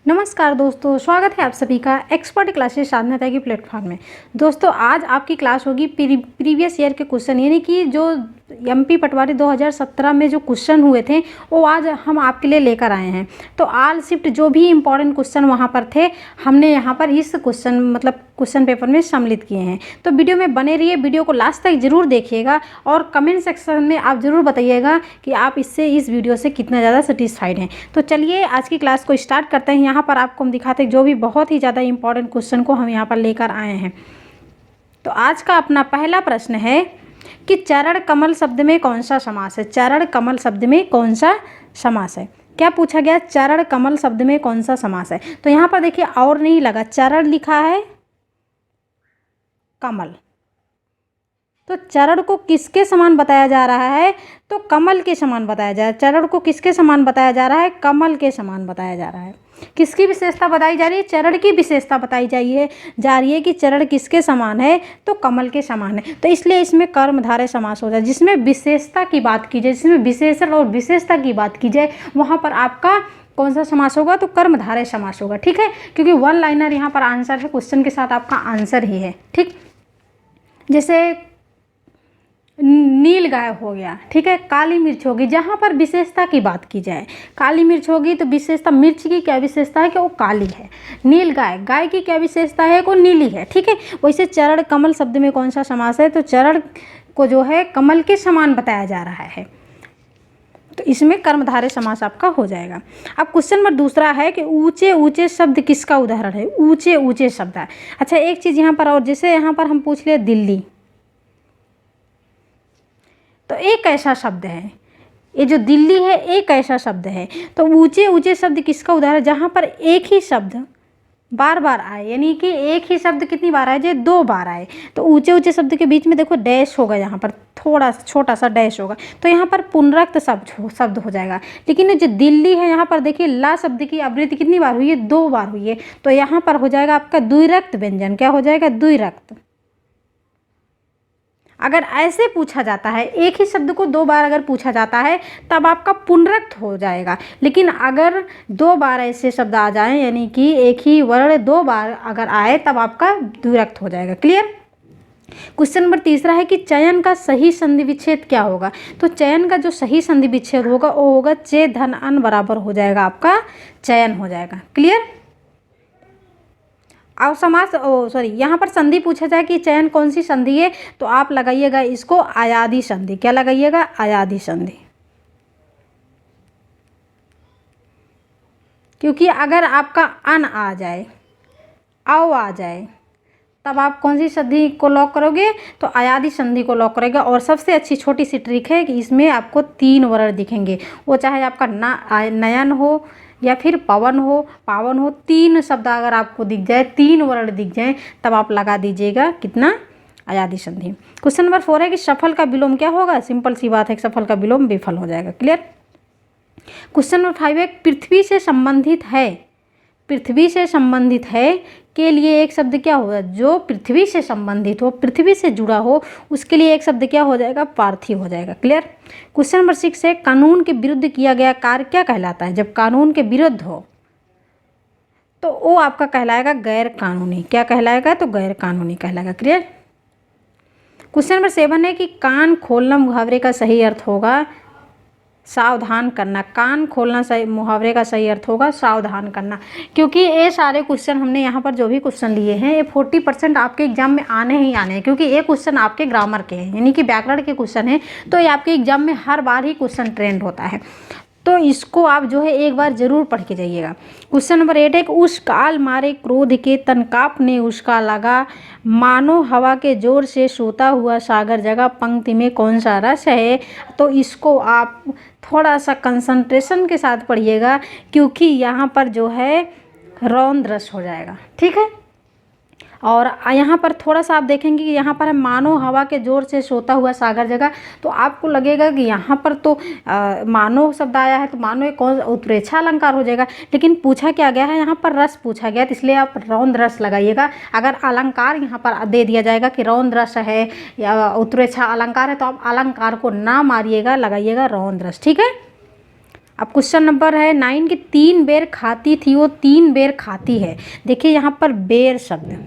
नमस्कार दोस्तों, स्वागत है आप सभी का एक्सपर्ट क्लासेस साधना की प्लेटफॉर्म में। दोस्तों आज आपकी क्लास होगी प्रीवियस ईयर के क्वेश्चन, यानी कि जो एमपी पटवारी 2017 में जो क्वेश्चन हुए थे वो आज हम आपके लिए लेकर आए हैं। तो ऑल शिफ्ट जो भी इम्पोर्टेंट क्वेश्चन वहाँ पर थे हमने यहाँ पर इस क्वेश्चन पेपर में सम्मिलित किए हैं। तो वीडियो में बने रहिए, वीडियो को लास्ट तक ज़रूर देखिएगा और कमेंट सेक्शन में आप ज़रूर बताइएगा कि आप इस वीडियो से कितना ज़्यादा सेटिस्फाइड हैं। तो चलिए आज की क्लास को स्टार्ट करते हैं। यहाँ पर आपको हम दिखाते हैं जो भी बहुत ही ज़्यादा इंपॉर्टेंट क्वेश्चन को हम यहाँ पर लेकर आए हैं। तो आज का अपना पहला प्रश्न है कि चरण कमल शब्द में कौन सा समास है। चरण कमल शब्द में कौन सा समास है, क्या पूछा गया? चरण कमल शब्द में कौन सा समास है। तो यहाँ पर देखिए और नहीं लगा, चरण लिखा है, कमल। तो चरण को किसके समान बताया जा रहा है? तो कमल के समान बताया जा रहा है। चरण को किसके समान बताया जा रहा है? कमल के समान बताया जा रहा है। किसकी विशेषता बताई जा रही है? चरण की विशेषता बताई जा रही है कि चरण किसके समान है? तो कमल के समान है। तो इसलिए इसमें कर्मधारय समास हो जाए। जिसमें विशेषता की बात की जाए, जिसमें विशेषण और विशेषता की बात की जाए, वहाँ पर आपका कौन सा समास होगा? तो कर्मधारय समास होगा। ठीक है, क्योंकि वन लाइनर यहाँ पर आंसर है, क्वेश्चन के साथ आपका आंसर ही है। ठीक, जैसे नील गाय हो गया, ठीक है, काली मिर्च होगी। जहाँ पर विशेषता की बात की जाए, काली मिर्च होगी तो विशेषता, मिर्च की क्या विशेषता है कि वो काली है। नील गाय, गाय की क्या विशेषता है? वो नीली है। ठीक है, वैसे चरण कमल शब्द में कौन सा समास है? तो चरण को जो है कमल के समान बताया जा रहा है, तो इसमें कर्मधारय समास आपका हो जाएगा। अब क्वेश्चन नंबर दूसरा है कि ऊंचे ऊंचे शब्द किसका उदाहरण है? ऊंचे ऊंचे शब्द है। अच्छा एक चीज़ यहाँ पर, और जैसे यहाँ पर हम पूछ ले दिल्ली, तो एक ऐसा शब्द है, ये जो दिल्ली है एक ऐसा शब्द है। तो ऊंचे ऊंचे शब्द किसका उदाहरण? जहाँ पर एक ही शब्द बार बार आए, यानी कि एक ही शब्द कितनी बार आए? जो 2 बार आए। तो ऊंचे ऊंचे शब्द के बीच में देखो डैश होगा, यहाँ पर थोड़ा सा छोटा सा डैश होगा, तो यहाँ पर पुनरक्त शब्द हो जाएगा। लेकिन जो दिल्ली है यहाँ पर देखिए ला शब्द की आवृत्ति कितनी बार हुई है? 2 बार हुई है। तो यहाँ पर हो जाएगा आपका द्विरक्त व्यंजन। क्या हो जाएगा? द्विरक्त। अगर ऐसे पूछा जाता है, एक ही शब्द को 2 बार अगर पूछा जाता है तब आपका पुनरक्त हो जाएगा। लेकिन अगर 2 बार ऐसे शब्द आ जाएं, यानी कि एक ही वर्ण 2 बार अगर आए, तब आपका द्विरक्त हो जाएगा। क्लियर? क्वेश्चन नंबर तीसरा है कि चयन का सही संधि विच्छेद क्या होगा? तो चयन का जो सही संधि विच्छेद होगा वो होगा चे धन अन बराबर हो जाएगा, आपका चयन हो जाएगा। क्लियर? और समास यहाँ पर संधि पूछा जाए कि चयन कौन सी संधि है, तो आप लगाइएगा इसको अयादि संधि। क्या लगाइएगा? अयादि संधि। क्योंकि अगर आपका अन आ जाए, औ आ जाए, तब आप कौन सी संधि को लॉक करोगे? तो अयादि संधि को लॉक करेगा। और सबसे अच्छी छोटी सी ट्रिक है कि इसमें आपको 3 वर्ण दिखेंगे, वो चाहे आपका नयन हो या फिर पवन हो, 3 शब्द अगर आपको दिख जाए, 3 वर्ण दिख जाए, तब आप लगा दीजिएगा कितना? अयादि संधि। क्वेश्चन नंबर 4 है कि सफल का विलोम क्या होगा? सिंपल सी बात है, सफल का विलोम विफल हो जाएगा। क्लियर? क्वेश्चन नंबर 5 है पृथ्वी से संबंधित है, पृथ्वी से संबंधित है के लिए एक शब्द क्या होगा? जो पृथ्वी से संबंधित हो, पृथ्वी से जुड़ा हो, उसके लिए एक शब्द क्या हो जाएगा? पार्थिव हो जाएगा। क्लियर? क्वेश्चन नंबर 6 है कानून के विरुद्ध किया गया कार्य क्या कहलाता है? जब कानून के विरुद्ध हो तो वो आपका कहलाएगा गैर कानूनी। क्या कहलाएगा? तो गैर कानूनी कहलाएगा। क्लियर? क्वेश्चन नंबर 7 है कि कान खोलना मुहावरे का सही अर्थ होगा सावधान करना। कान खोलना सही मुहावरे का सही अर्थ होगा सावधान करना। क्योंकि ये सारे क्वेश्चन हमने यहाँ पर जो भी क्वेश्चन लिए हैं, ये 40% आपके एग्जाम में आने ही आने हैं, क्योंकि ये क्वेश्चन आपके ग्रामर के हैं, यानी कि व्याकरण के क्वेश्चन हैं। तो ये आपके एग्जाम में हर बार ही क्वेश्चन ट्रेंड होता है, तो इसको आप जो है एक बार जरूर पढ़ के जाइएगा। क्वेश्चन नंबर 8 है कि उस काल मारे क्रोध के तन कांपने उसका लगा, मानो हवा के जोर से सोता हुआ सागर जगा, पंक्ति में कौन सा रस है? तो इसको आप थोड़ा सा कंसंट्रेशन के साथ पढ़िएगा, क्योंकि यहाँ पर जो है रौंद रस हो जाएगा। ठीक है, और यहाँ पर थोड़ा सा आप देखेंगे कि यहाँ पर है मानो हवा के जोर से सोता हुआ सागर जगह, तो आपको लगेगा कि यहाँ पर तो मानो शब्द आया है, तो मानो एक कौन उत्प्रेक्षा अलंकार हो जाएगा। लेकिन पूछा क्या गया है? यहाँ पर रस पूछा गया, तो इसलिए आप रौंद रस लगाइएगा। अगर अलंकार यहाँ पर दे दिया जाएगा कि रौंद रस है या उत्प्रेक्षा अलंकार है, तो आप अलंकार को ना मारिएगा, लगाइएगा रौंद रस। ठीक है, अब क्वेश्चन नंबर है 9 कि 3 बेर खाती थी वो 3 बेर खाती है। देखिए यहाँ पर बेर शब्द,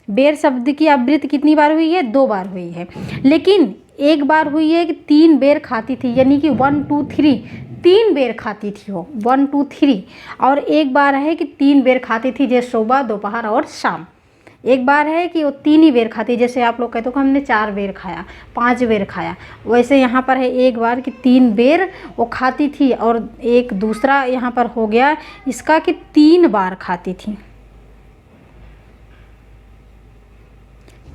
बेर शब्द की आवृत्ति कितनी बार हुई है? 2 बार हुई है, लेकिन एक बार हुई है कि 3 बेर खाती थी, यानी कि 1 2 3 3 बेर खाती थी वो 1 2 3। और एक बार है कि 3 बेर खाती थी, जैसे सुबह, दोपहर और शाम। एक बार है कि वो 3 ही बेर खाती, जैसे आप लोग कहते हो कि हमने 4 बेर खाया, 5 बेर खाया, वैसे यहाँ पर है एक बार कि 3 बेर वो खाती थी। और एक दूसरा यहाँ पर हो गया इसका कि 3 बार खाती थी,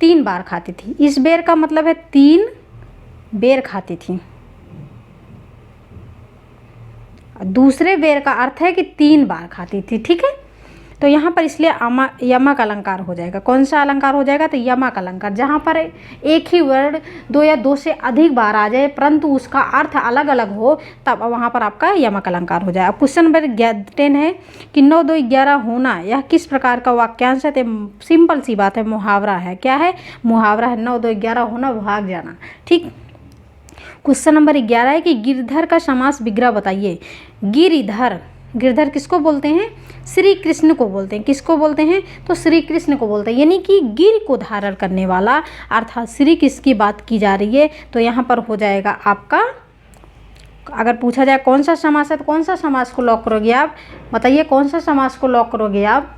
3 बार खाती थी। इस बेर का मतलब है 3 बेर खाती थी। दूसरे बेर का अर्थ है कि 3 बार खाती थी, ठीक है। तो यहाँ पर इसलिए यमक अलंकार हो जाएगा। कौन सा अलंकार हो जाएगा? तो यमक अलंकार। जहाँ पर एक ही वर्ड 2 या 2 से अधिक बार आ जाए परंतु उसका अर्थ अलग अलग हो, तब वहाँ पर आपका यमक अलंकार हो जाए। अब क्वेश्चन नंबर 10 है कि 9 2 11 होना यह किस प्रकार का वाक्यांश है? तो सिंपल सी बात है, मुहावरा है। क्या है? मुहावरा है। 9 2 11 होना, भाग जाना, ठीक। क्वेश्चन नंबर 11 है कि गिरधर का समास विग्रह बताइए। गिरधर, गिरधर किसको बोलते हैं? श्री कृष्ण को बोलते हैं। किसको बोलते हैं? तो श्री कृष्ण को बोलते हैं, यानी कि गिर को धारण करने वाला, अर्थात श्री कृष्ण की बात की जा रही है। तो यहाँ पर हो जाएगा आपका, अगर पूछा जाए कौन सा समास है तो कौन सा समास को लॉक करोगे आप? बताइए कौन सा समास को लॉक करोगे आप?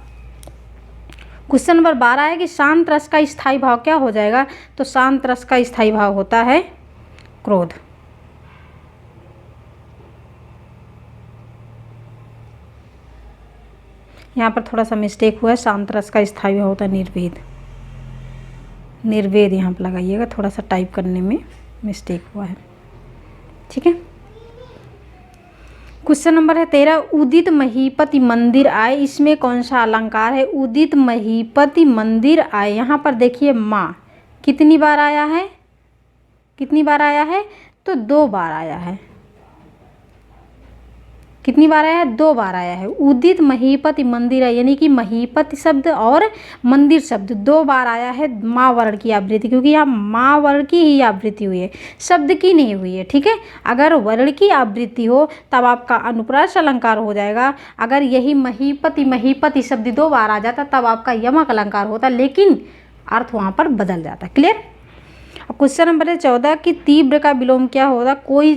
क्वेश्चन नंबर 12 है कि शांत रस का स्थायी भाव क्या हो जाएगा? तो शांत रस का स्थायी भाव होता है क्रोध। यहाँ पर थोड़ा सा मिस्टेक हुआ है, शांत रस का स्थायी भाव होता है निर्वेद। निर्वेद यहाँ पर लगाइएगा, थोड़ा सा टाइप करने में मिस्टेक हुआ है, ठीक है। क्वेश्चन नंबर है 13, उदित महीपति मंदिर आए, इसमें कौन सा अलंकार है? उदित महीपति मंदिर आए, यहाँ पर देखिए माँ कितनी बार आया है? कितनी बार आया है? तो 2 बार आया है। कितनी बार आया है? 2 बार आया है। उदित महीपति मंदिर है, यानी कि महीपति शब्द और मंदिर शब्द 2 बार आया है माँ वर्ण की आवृत्ति, क्योंकि यहाँ माँ वर्ण की ही आवृत्ति हुई है, शब्द की नहीं हुई है, ठीक है। अगर वर्ण की आवृत्ति हो तब आपका अनुप्रास अलंकार हो जाएगा। अगर यही महीपति महीपति शब्द 2 बार आ जाता तब आपका यमक अलंकार होता, लेकिन अर्थ वहाँ पर बदल जाता। क्लियर? अब क्वेश्चन नंबर 14 कि तीव्र का विलोम क्या होगा? कोई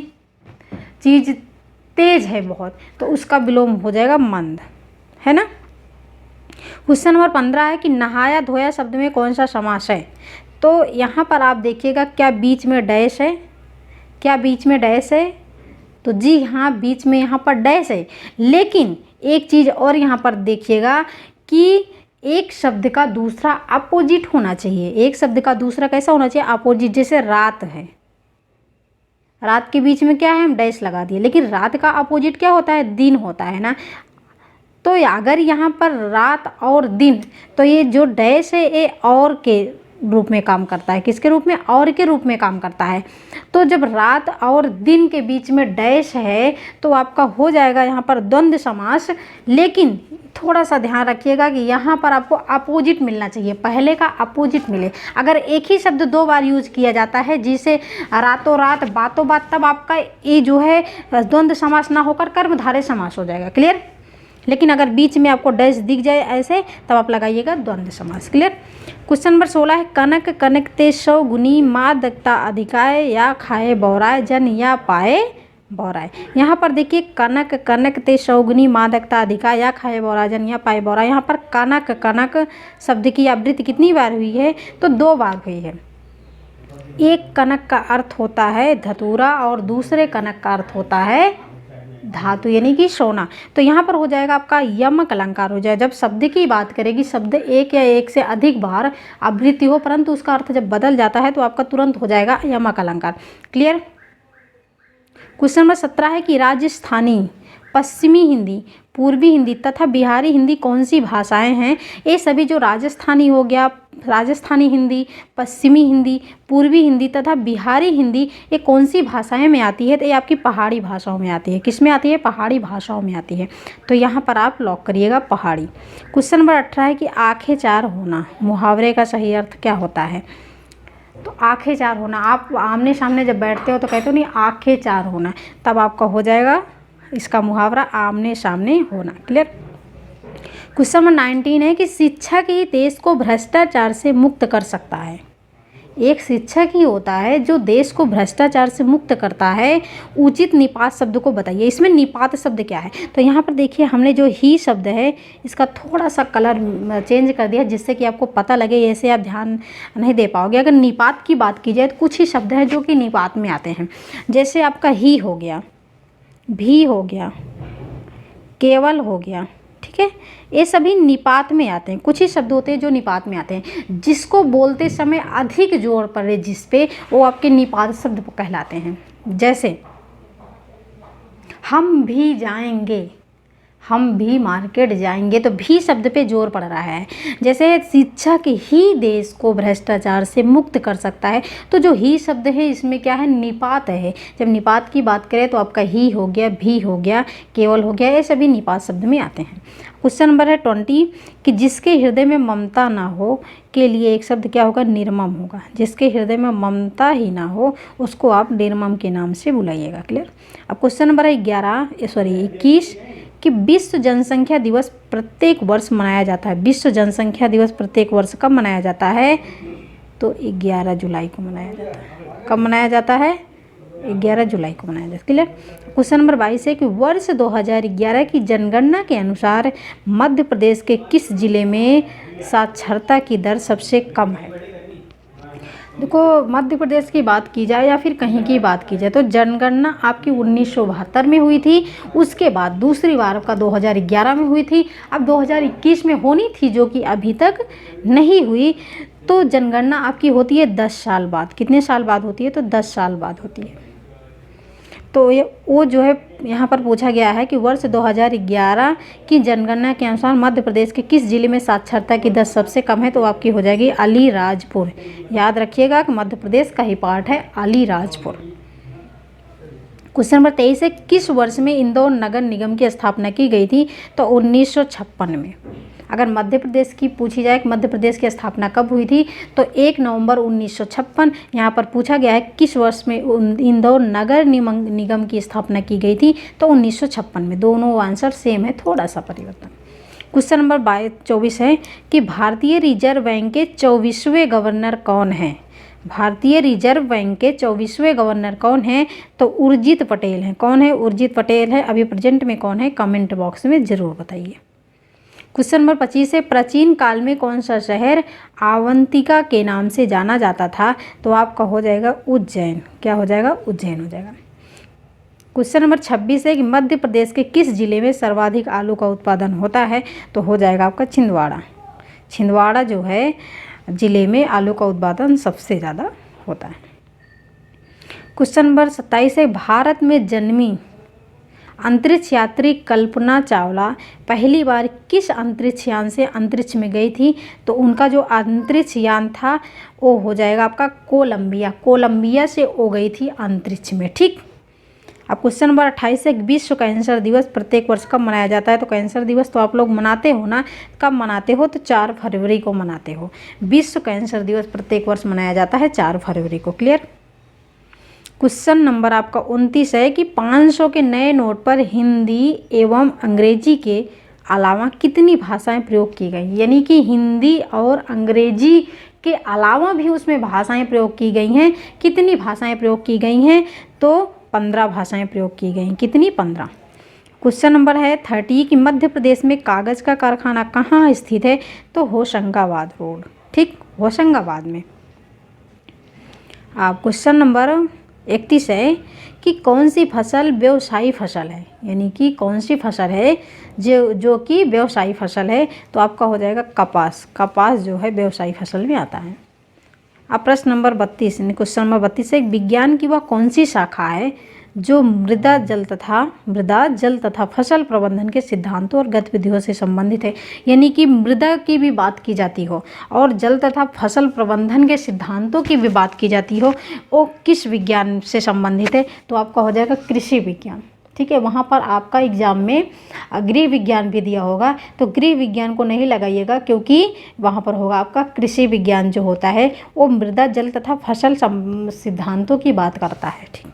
चीज़ तेज है बहुत, तो उसका विलोम हो जाएगा मंद, है ना। क्वेश्चन नंबर 15 है कि नहाया धोया शब्द में कौन सा समास है? तो यहाँ पर आप देखिएगा, क्या बीच में डैश है? क्या बीच में डैश है? तो जी हाँ, बीच में यहाँ पर डैश है, लेकिन एक चीज़ और यहाँ पर देखिएगा कि एक शब्द का दूसरा अपोजिट होना चाहिए। एक शब्द का दूसरा कैसा होना चाहिए? अपोजिट। जैसे रात है, रात के बीच में क्या है? हम डैश लगा दिए, लेकिन रात का अपोजिट क्या होता है? दिन होता है ना। तो अगर यहाँ पर रात और दिन, तो ये जो डैश है ये और के रूप में काम करता है। किसके रूप में? और के रूप में काम करता है। तो जब रात और दिन के बीच में डैश है तो आपका हो जाएगा यहाँ पर द्वंद्व समास। लेकिन थोड़ा सा ध्यान रखिएगा कि यहाँ पर आपको अपोजिट मिलना चाहिए, पहले का अपोजिट मिले। अगर एक ही शब्द 2 बार यूज किया जाता है, जिसे रातों रात बातों बात, तब आपका ये जो है द्वंद्व समास ना होकर कर्मधारय समास हो जाएगा। क्लियर? लेकिन अगर बीच में आपको डैश दिख जाए ऐसे, तब आप लगाइएगा द्वंद्व समास। क्लियर? क्वेश्चन नंबर 16 है कनक कनक ते 100 गुनी माँ दत्ता अधिकाय या खाए बौराय जन या पाए बौराय। यहाँ पर देखिए कनक कनक ते 100 गुनी माँ दत्ता अधिकाय या खाए बौराय जन या पाए बौराय। यहाँ पर कनक कनक शब्द की आवृत्ति कितनी बार हुई है? तो 2 बार हुई है। एक कनक का अर्थ होता है धतूरा और दूसरे कनक का अर्थ होता है धातु, यानी कि सोना। तो यहाँ पर हो जाएगा आपका यमक अलंकार हो जाए। जब शब्द की बात करेगी, शब्द एक या एक से अधिक बार आवृत्ति हो परंतु उसका अर्थ जब बदल जाता है तो आपका तुरंत हो जाएगा यमक अलंकार। क्लियर? क्वेश्चन नंबर 17 है कि राजस्थानी, पश्चिमी हिंदी, पूर्वी हिंदी तथा बिहारी हिंदी कौन सी भाषाएं हैं? ये सभी जो राजस्थानी हो गया, राजस्थानी हिंदी, पश्चिमी हिंदी, पूर्वी हिंदी तथा बिहारी हिंदी, ये कौन सी भाषाएं में आती है? तो ये आपकी पहाड़ी भाषाओं में आती है। किस में आती है? पहाड़ी भाषाओं में आती है। तो यहाँ पर आप लॉक करिएगा पहाड़ी। क्वेश्चन नंबर 18 है कि आंखें 4 होना, मुहावरे का सही अर्थ क्या होता है? तो आंखें चार होना, आप आमने सामने जब बैठते हो तो कहते हो नहीं आंखें चार होना, तब आपका हो जाएगा इसका मुहावरा आमने सामने होना। क्लियर। क्वेश्चन नंबर 19 है कि शिक्षक ही देश को भ्रष्टाचार से मुक्त कर सकता है। एक शिक्षक ही होता है जो देश को भ्रष्टाचार से मुक्त करता है। उचित निपात शब्द को बताइए। इसमें निपात शब्द क्या है, तो यहाँ पर देखिए हमने जो ही शब्द है इसका थोड़ा सा कलर चेंज कर दिया जिससे कि आपको पता लगे, ऐसे आप ध्यान नहीं दे पाओगे। अगर निपात की बात की जाए तो कुछ ही शब्द हैं जो कि निपात में आते हैं, जैसे आपका ही हो गया, भी हो गया, केवल हो गया, ठीक है, ये सभी निपात में आते हैं। कुछ ही शब्द होते हैं जो निपात में आते हैं, जिसको बोलते समय अधिक जोर पड़े जिस पे, वो आपके निपात शब्द कहलाते हैं। जैसे हम भी जाएंगे, हम भी मार्केट जाएंगे, तो भी शब्द पे जोर पड़ रहा है। जैसे शिक्षक ही देश को भ्रष्टाचार से मुक्त कर सकता है, तो जो ही शब्द है इसमें क्या है, निपात है। जब निपात की बात करें तो आपका ही हो गया, भी हो गया, केवल हो गया, ये सभी निपात शब्द में आते हैं। क्वेश्चन नंबर है 20 कि जिसके हृदय में ममता ना हो के लिए एक शब्द क्या होगा, निर्मम होगा। जिसके हृदय में ममता ही ना हो उसको आप निर्मम के नाम से बुलाइएगा। क्लियर। अब क्वेश्चन नंबर है 21 कि विश्व जनसंख्या दिवस प्रत्येक वर्ष मनाया जाता है। विश्व जनसंख्या दिवस प्रत्येक वर्ष कब मनाया जाता है, तो 11 जुलाई को मनाया जाता है। कब मनाया जाता है, 11 जुलाई को मनाया जाता है। क्लियर। क्वेश्चन नंबर 22 है कि वर्ष 2011 की जनगणना के अनुसार मध्य प्रदेश के किस जिले में साक्षरता की दर सबसे कम है। देखो मध्य प्रदेश की बात की जाए या फिर कहीं की बात की जाए तो जनगणना आपकी 1972 में हुई थी, उसके बाद दूसरी बार आपका 2011 में हुई थी, अब 2021 में होनी थी जो कि अभी तक नहीं हुई। तो जनगणना आपकी होती है 10 साल बाद। कितने साल बाद होती है, तो 10 साल बाद होती है। तो ये वो जो है यहाँ पर पूछा गया है कि वर्ष 2011 की जनगणना के अनुसार मध्य प्रदेश के किस जिले में साक्षरता की दर सबसे कम है, तो आपकी हो जाएगी अलीराजपुर। याद रखिएगा कि मध्य प्रदेश का ही पार्ट है अलीराजपुर। क्वेश्चन नंबर 23 है किस वर्ष में इंदौर नगर निगम की स्थापना की गई थी, तो 1956 में। अगर मध्य प्रदेश की पूछी जाए कि मध्य प्रदेश की स्थापना कब हुई थी, तो 1 नवंबर 1956। यहाँ पर पूछा गया है किस वर्ष में इंदौर नगर निगम की स्थापना की गई थी, तो 1956 में। दोनों आंसर सेम है, थोड़ा सा परिवर्तन। क्वेश्चन नंबर 24 है कि भारतीय रिजर्व बैंक के 24वें गवर्नर कौन हैं। भारतीय रिजर्व बैंक के 24वें गवर्नर कौन हैं, तो उर्जित पटेल हैं। कौन है, उर्जित पटेल है। अभी प्रेजेंट में कौन है, कमेंट बॉक्स में ज़रूर बताइए। क्वेश्चन नंबर 25 है प्राचीन काल में कौन सा शहर अवंतिका के नाम से जाना जाता था, तो आपका हो जाएगा उज्जैन। क्या हो जाएगा, उज्जैन हो जाएगा। क्वेश्चन नंबर 26 है कि मध्य प्रदेश के किस जिले में सर्वाधिक आलू का उत्पादन होता है, तो हो जाएगा आपका छिंदवाड़ा। छिंदवाड़ा जो है जिले में आलू का उत्पादन सबसे ज़्यादा होता है। क्वेश्चन नंबर 27 है भारत में जन्मी अंतरिक्ष यात्री कल्पना चावला पहली बार किस अंतरिक्ष यान से अंतरिक्ष में गई थी, तो उनका जो अंतरिक्ष यान था वो हो जाएगा आपका कोलंबिया से वो गई थी अंतरिक्ष में। ठीक। अब क्वेश्चन नंबर 28 है विश्व कैंसर दिवस प्रत्येक वर्ष कब मनाया जाता है, तो कैंसर दिवस तो आप लोग मनाते हो ना, कब मनाते हो, तो 4 फरवरी को मनाते हो। विश्व कैंसर दिवस प्रत्येक वर्ष मनाया जाता है 4 फरवरी को। क्लियर। क्वेश्चन नंबर आपका 29 है कि 500 के नए नोट पर हिंदी एवं अंग्रेजी के अलावा कितनी भाषाएं प्रयोग की गई। यानी कि हिंदी और अंग्रेजी के अलावा भी उसमें भाषाएं प्रयोग की गई हैं। कितनी भाषाएं प्रयोग की गई हैं, तो 15 भाषाएं प्रयोग की गई। कितनी, 15। क्वेश्चन नंबर है 30 कि मध्य प्रदेश में कागज़ का कारखाना कहाँ स्थित है, तो होशंगाबाद रोड। ठीक, होशंगाबाद में। आप क्वेश्चन नंबर 31 है कि कौन सी फसल व्यवसायी फसल है। यानी कि कौन सी फसल है जो कि व्यवसायी फसल है, तो आपका हो जाएगा कपास। कपास जो है व्यवसायी फसल में आता है। अब प्रश्न नंबर 32 क्वेश्चन नंबर 32 है विज्ञान की वह कौन सी शाखा है जो मृदा जल तथा फसल प्रबंधन के सिद्धांतों और गतिविधियों से संबंधित है। यानी कि मृदा की भी बात की जाती हो और जल तथा फसल प्रबंधन के सिद्धांतों की भी बात की जाती हो, वो किस विज्ञान से संबंधित है, तो आपका हो जाएगा कृषि विज्ञान। ठीक है, वहाँ पर आपका एग्ज़ाम में गृह विज्ञान भी दिया होगा, तो गृह विज्ञान को नहीं लगाइएगा, क्योंकि वहाँ पर होगा आपका कृषि विज्ञान जो होता है वो मृदा जल तथा फसल सिद्धांतों की बात करता है। ठीक,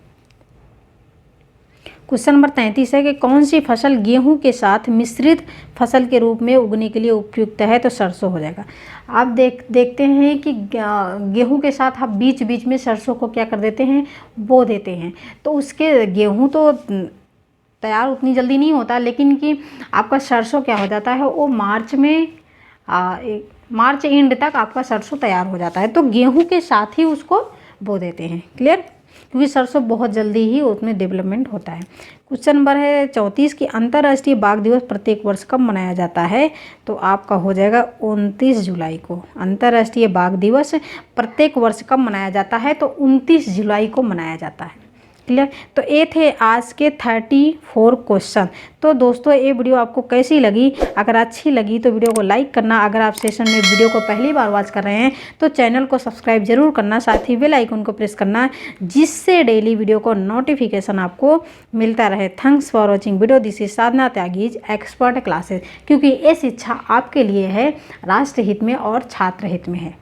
क्वेश्चन नंबर 33 है कि कौन सी फसल गेहूं के साथ मिश्रित फसल के रूप में उगने के लिए उपयुक्त है, तो सरसों हो जाएगा। आप देखते हैं कि गेहूं के साथ आप बीच बीच में सरसों को क्या कर देते हैं, बो देते हैं, तो उसके गेहूं तो तैयार उतनी जल्दी नहीं होता, लेकिन कि आपका सरसों क्या हो जाता है, वो मार्च एंड तक आपका सरसों तैयार हो जाता है, तो गेहूं के साथ ही उसको बो देते हैं। क्लियर, क्योंकि सरसों बहुत जल्दी ही उसमें डेवलपमेंट होता है। क्वेश्चन नंबर है 34 कि अंतर्राष्ट्रीय बाघ दिवस प्रत्येक वर्ष कब मनाया जाता है, तो आपका हो जाएगा 29 जुलाई को। अंतर्राष्ट्रीय बाघ दिवस प्रत्येक वर्ष कब मनाया जाता है, तो 29 जुलाई को मनाया जाता है। क्लियर, तो ये थे आज के 34 क्वेश्चन। तो दोस्तों ये वीडियो आपको कैसी लगी, अगर अच्छी लगी तो वीडियो को लाइक करना, अगर आप सेशन में वीडियो को पहली बार वॉच कर रहे हैं तो चैनल को सब्सक्राइब जरूर करना, साथ ही बेल आइकन को प्रेस करना, जिससे डेली वीडियो को नोटिफिकेशन आपको मिलता रहे। Thanks for watching video, this is Sadhana Tyagi's expert classes, क्योंकि ये शिक्षा आपके लिए है, राष्ट्र हित में और छात्र हित में है।